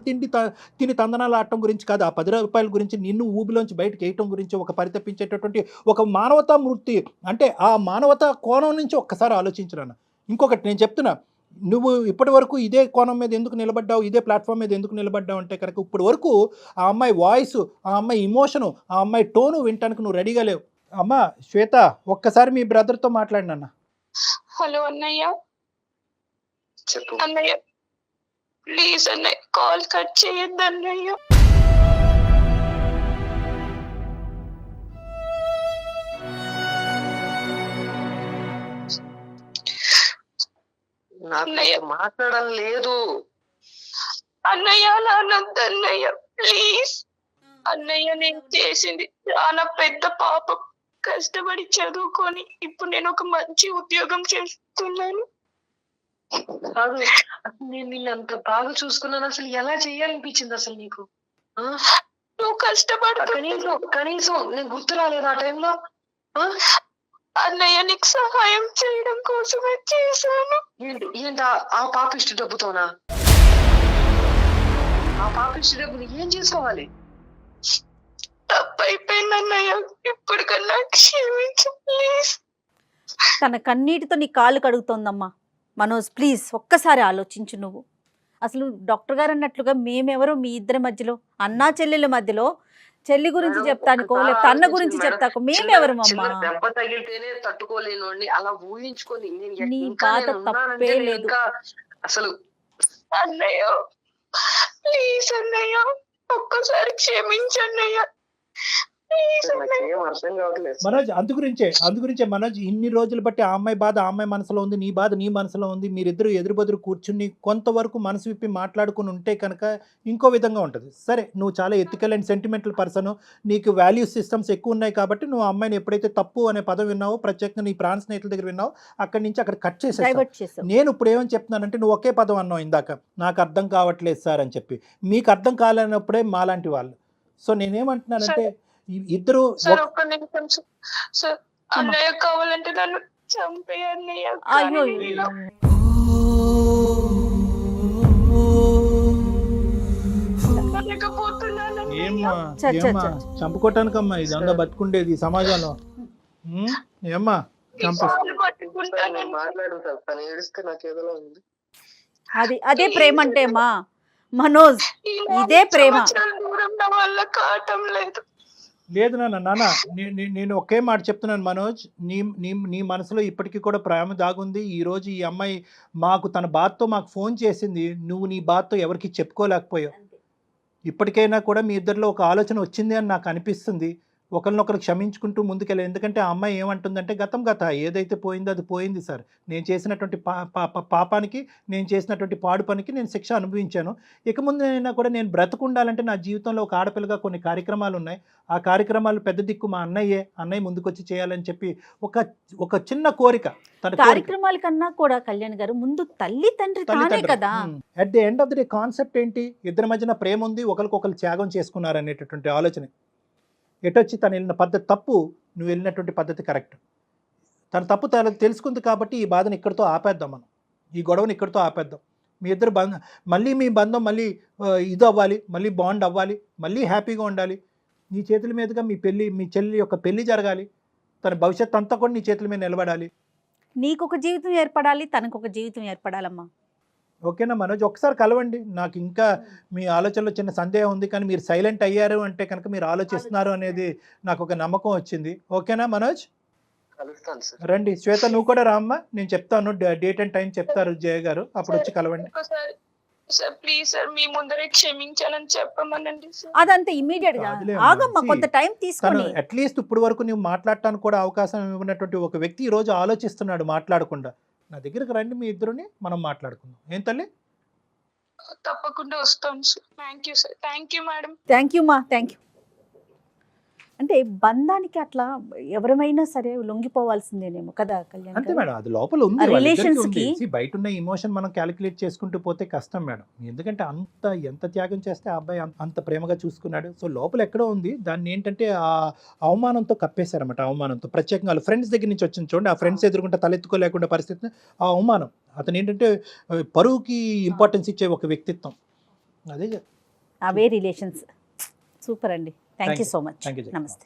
S3: తిని తందనాలు ఆడటం గురించి కాదు, ఆ 10 రూపాయల గురించి నిన్ను ఊబిలోంచి బయటకు వేయటం గురించి ఒక పరితపించేటటువంటి ఒక మానవతా మూర్తి. అంటే ఆ మానవతా కోణం నుంచి ఒక్కసారి ఆలోచించరాను. ఇంకొకటి నేను చెప్తున్నా, నువ్వు ఇప్పటి వరకు ఇదే కోణం మీద ఎందుకు నిలబడ్డావు, ఇదే ప్లాట్ఫామ్ మీద ఎందుకు నిలబడ్డావు అంటే కనుక ఇప్పటి వరకు ఆ అమ్మాయి వాయిస్, ఆ అమ్మాయి ఇమోషను, ఆ అమ్మాయి టోను వినటానికి నువ్వు రెడీగా లేవు. అమ్మ శ్వేత, ఒక్కసారి మీ బ్రదర్తో మాట్లాడినన్న.
S4: హలో అన్నయ్య.
S5: చెప్పు.
S4: అన్నయ్య ప్లీజ్ అన్నయ్య కాల్ కట్ చేయొద్దు అన్నయ్య.
S5: నాకు మాట్లాడడం లేదు
S4: అన్నయ్య. అలా అనొద్దు అన్నయ్య ప్లీజ్. అన్నయ్య నేను చేసింది చాలా పెద్ద పాపం. కష్టపడి చదువుకొని ఇప్పుడు నేను ఒక మంచి ఉద్యోగం చేస్తున్నాను.
S5: కాదు, నేను నిన్ను అంత బాగా చూసుకున్నాను, అసలు ఎలా చేయాలనిపించింది అసలు నీకు?
S4: నువ్వు కష్టపడు.
S5: కనీసం నేను గుర్తు రాలేదు ఆ టైంలో.
S4: అన్నయ్య నీకు సహాయం చేయడం కోసమే చేశాను.
S5: ఏంటి ఆ పాపిష్టి డబ్బుతోనా? ఆ పాపిష్టి డబ్బుని ఏం చేసుకోవాలి?
S4: తప్పైపోయింది అన్నయ్య, ఇప్పటికన్నా క్షమించు ప్లీజ్.
S2: తన కన్నీటితో నీ కాళ్ళు కడుగుతోందమ్మా. మనోజ్ ప్లీజ్ ఒక్కసారి ఆలోచించు. నువ్వు అసలు డాక్టర్ గారు అన్నట్లుగా మేమెవరో మీ ఇద్దరి మధ్యలో, అన్నా చెల్లెల మధ్యలో, చెల్లి గురించి చెప్తానుకో లేకపోతే అన్న గురించి చెప్తాకో మేమెవరమమ్మా?
S5: దెబ్బ తగిలితేనే తట్టుకోలేను అలా ఊహించుకొని
S2: నీ బాధ తప్పే లేదు.
S5: అసలు
S4: అన్నయ్య ప్లీజ్ అన్నయ్య, ఒక్కసారి క్షమించన్నయ్య ప్లీజ్ అన్నయ్య.
S5: నాకేం అర్థం కావట్లేదు.
S3: మనోజ్ అందుగురించే మనోజ్ ఇన్ని రోజులు బట్టి ఆ అమ్మాయి బాధ ఆ అమ్మాయి మనసులో ఉంది, నీ బాధ నీ మనసులో ఉంది. మీరిద్దరు ఎదురుబెదురు కూర్చుని కొంతవరకు మనసు విప్పి మాట్లాడుకుని ఉంటే కనుక ఇంకో విధంగా ఉంటుంది. సరే, నువ్వు చాలా ఎథికల్ అండ్ సెంటిమెంటల్ పర్సన్, నీకు వాల్యూ సిస్టమ్స్ ఎక్కువ ఉన్నాయి కాబట్టి నువ్వు ఆ అమ్మాయిని ఎప్పుడైతే తప్పు అనే పదం విన్నావో, ప్రత్యేకంగా నీ ప్రాణ స్నేహితుల దగ్గర విన్నావో, అక్కడి నుంచి అక్కడ కట్ చేసేసావు.
S2: డైవర్ట్ చేసావు.
S3: నేను ఇప్పుడు ఏమని చెప్తున్నానంటే, నువ్వు ఒకే పదం అన్నావు ఇందాక, నాకు అర్థం కావట్లేదు సార్ అని చెప్పి. మీకు అర్థం కాలేనప్పుడే మాలాంటి వాళ్ళు. సో నేనేమంటున్నానంటే ఇద్దరు
S4: సార్ ఒక్క నిమిషం సార్. అన్నయ్య కావాలంటే నన్ను చంపే అన్నయ్య.
S2: అయ్యో
S3: ఏమ్మా చంపుకోవటానికమ్మా ఇదంతా బతుకుండేది ఈ సమాజంలో. ఏమ్మా
S5: మాట్లాడు సార్, తను ఏడిస్తే నాకు ఏదోలా ఉంది.
S2: అదే ప్రేమ అంటే మా మనోజ్, ఇదే ప్రేమ.
S4: దూరం నా వల్ల కావటం లేదు.
S3: లేదు నాన్న, నేను ఒకే మాట చెప్తున్నాను మనోజ్, నీ మనసులో ఇప్పటికీ కూడా ప్రేమ దాగుంది. ఈరోజు ఈ అమ్మాయి తన బాధతో మాకు ఫోన్ చేసింది, నువ్వు నీ బాధతో ఎవరికి చెప్పుకోలేకపోయావు. ఇప్పటికైనా కూడా మీ ఇద్దరిలో ఒక ఆలోచన వచ్చింది అని నాకు అనిపిస్తుంది. ఒకరినొకరు క్షమించుకుంటూ ముందుకెళ్ళాలి. ఎందుకంటే ఆ అమ్మాయి ఏమంటుందంటే, గత ఏదైతే పోయిందో అది పోయింది సార్. నేను చేసినటువంటి పాపానికి, నేను చేసినటువంటి పాడు పనికి నేను శిక్ష అనుభవించాను. ఇక ముందైనా కూడా నేను బ్రతుకుండాలంటే నా జీవితంలో ఒక ఆడపిల్లగా కొన్ని కార్యక్రమాలు ఉన్నాయి. ఆ కార్యక్రమాలు పెద్ద దిక్కు మా అన్నయ్య ముందుకొచ్చి చేయాలని చెప్పి ఒక చిన్న కోరిక.
S2: కార్యక్రమాల కన్నా కూడా కళ్యాణ్ గారు ముందు తల్లి తండ్రి తానే కదా.
S3: At the end of the day concept ఏంటి? ఇద్దరి మధ్యన ప్రేమ ఉంది, ఒకరికొకరు త్యాగం చేసుకున్నారు అనేటటువంటి ఆలోచన. ఎటొచ్చి తను వెళ్ళిన పద్ధతి తప్పు, నువ్వు వెళ్ళినటువంటి పద్ధతి కరెక్ట్. తన తప్పు తెలుసుకుంది కాబట్టి ఈ బాధను ఇక్కడితో ఆపేద్దాం, మనం ఈ గొడవని ఇక్కడితో ఆపేద్దాం. మీ ఇద్దరు మళ్ళీ మీ బంధం మళ్ళీ ఇది అవ్వాలి, మళ్ళీ బాండ్ అవ్వాలి, మళ్ళీ హ్యాపీగా ఉండాలి. నీ చేతుల మీదుగా మీ చెల్లి యొక్క పెళ్లి జరగాలి. తన భవిష్యత్తు అంతా కూడా నీ చేతుల మీద నిలబడాలి.
S2: నీకు ఒక జీవితం ఏర్పడాలి, తనకు ఒక జీవితం ఏర్పడాలమ్మా.
S3: ఓకేనా మనోజ్? ఒకసారి కలవండి. నాకు ఇంకా మీ ఆలోచనలో చిన్న సందేహం ఉంది, కానీ మీరు సైలెంట్ అయ్యారు అంటే కనుక మీరు ఆలోచిస్తున్నారు అనేది నాకు ఒక నమ్మకం వచ్చింది. ఓకేనా మనోజ్? రండి శ్వేత, నువ్వు కూడా రామ్మా. నేను చెప్తాను, డేట్ అండ్ టైం చెప్తారు జయ గారు, అప్పుడు వచ్చి కలవండి.
S4: సార్ ప్లీజ్ సార్, మీ ముందరే క్షమించాలని చెప్పమనండి సార్.
S2: అదంతా ఇమీడియట్ గా ఆగమ్మా, కొంత టైం తీసుకొని.
S3: అట్లీస్ట్ ఇప్పుడు వరకు నువ్వు మాట్లాడటానికి కూడా అవకాశం ఇవ్వనటువంటి ఒక వ్యక్తి ఈ రోజు ఆలోచిస్తున్నాడు మాట్లాడకుండా. నా దగ్గరికి రండి, మీ ఇద్దరుని మనం మాట్లాడుకుందాం. ఏం తల్లి?
S4: తప్పకుండా వస్తాం sir. Thank you sir. Thank you madam.
S2: Thank you మా, థ్యాంక్ యూ. అంటే బంధానికి అట్లా ఎవరైనా సరే లొంగిపోవాల్సిందేనేమో కదా కళ్యాణ్?
S3: అంతే మేడం, అది లోపల ఉంది.
S2: రిలేషన్స్ కి
S3: బయట ఉన్న ఇమోషన్ మనం క్యాలిక్యులేట్ చేసుకుంటూ పోతే కష్టం మేడం. ఎందుకంటే ఎంత త్యాగం చేస్తే ఆ అబ్బాయి అంత ప్రేమగా చూసుకున్నాడు. సో లోపల ఎక్కడో ఉంది. దాన్ని ఏంటంటే ఆ అవమానంతో కప్పేశారన్నమాట. అవమానంతో ప్రత్యేకంగా వాళ్ళ ఫ్రెండ్స్ దగ్గర నుంచి వచ్చింది చూడండి, ఆ ఫ్రెండ్స్ ఎదురుకుంటే తలెత్తుకోలేకుండా పరిస్థితి. ఆ అవమానం, అతను ఏంటంటే పరువుకి ఇంపార్టెన్స్ ఇచ్చే ఒక వ్యక్తిత్వం. అవే
S2: రిలేషన్స్. సూపర్ అండి. Thank you so much.
S3: Thank you.
S2: నమస్తే.